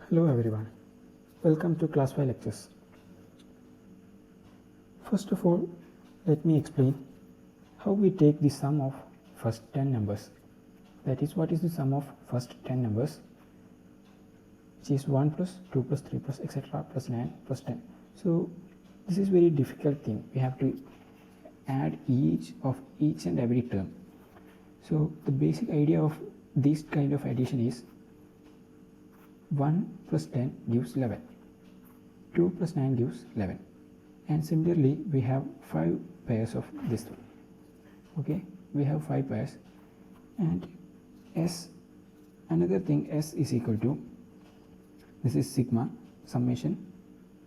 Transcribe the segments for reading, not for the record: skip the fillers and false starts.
Hello everyone, welcome to ClassFly lectures. First of all, let me explain how we take the sum of first 10 numbers. That is, what is the sum of first 10 numbers, which is 1 plus 2 plus 3 plus etc. plus 9 plus 10. So this is very difficult thing. We have to add each and every term. So the basic idea of this kind of addition is 1 plus 10 gives 11, 2 plus 9 gives 11, and similarly we have 5 pairs of this one. Okay, we have 5 pairs, and s, another thing, s is equal to, this is sigma summation,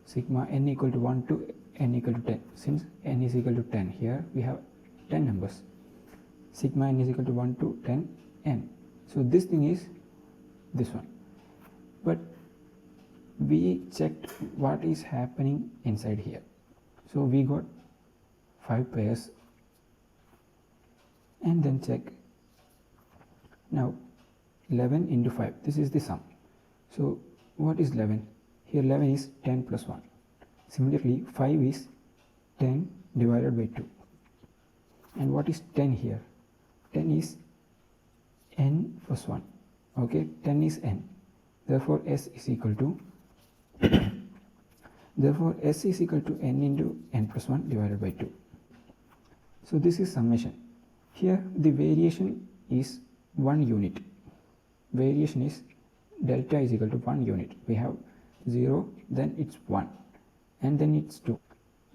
sigma n equal to 1 to n equal to 10. Since n is equal to 10, here we have 10 numbers, sigma n is equal to 1 to 10 n. So this thing is this one. But we checked what is happening inside here. So we got 5 pairs and then check. Now 11 into 5, this is the sum. So what is 11? Here 11 is 10 plus 1. Similarly 5 is 10 divided by 2. And what is 10 here? 10 is n plus 1. Okay, 10 is n. Therefore s is equal to therefore s is equal to n into n plus 1 divided by 2. So this is summation. Here the variation is 1 unit. Variation is delta is equal to 1 unit. We have 0, then it's 1, and then it's 2.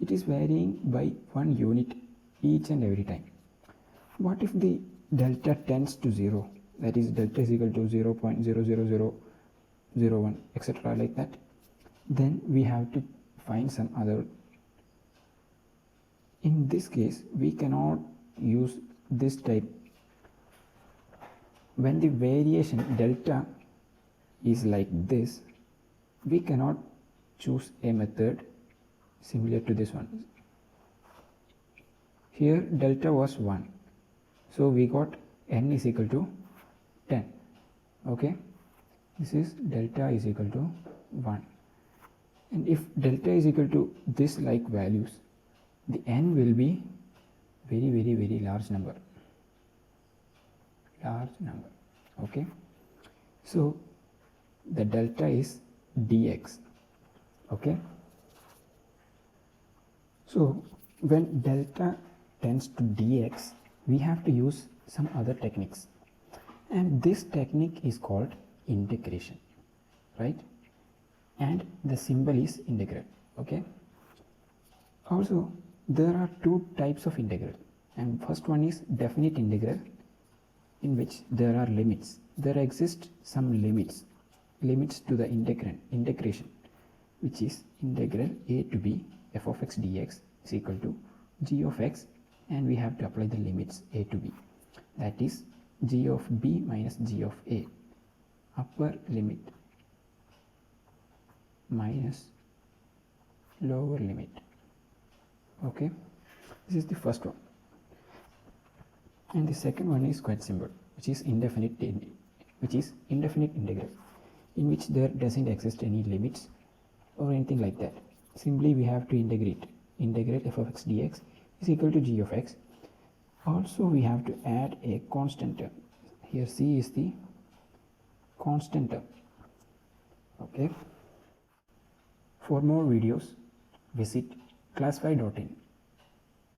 It is varying by 1 unit each and every time. What if the delta tends to 0? That is, delta is equal to 0.00001 etc. like that. Then we have to find some other. In this case we cannot use this type. When the variation delta is like this, we cannot choose a method similar to this one. Here delta was 1, so we got n is equal to 10. Okay, this is delta is equal to 1, and if delta is equal to this like values, the n will be very large number. Okay, so the delta is dx. Okay, so when delta tends to dx, we have to use some other techniques, and this technique is called integration, right? And the symbol is integral. Okay, also there are 2 types of integral, and first one is definite integral, in which there are limits. There exist some limits to the integration, which is integral a to b f of x dx is equal to g of x, and we have to apply the limits a to b, that is g of b minus g of a, upper limit minus lower limit. Okay, this is the first one. And the second one is quite simple, which is indefinite integral, in which there doesn't exist any limits or anything like that. Simply we have to integrate f of x dx is equal to g of x. Also we have to add a constant term. Here c is the constant term. Okay, for more videos visit classfly.in.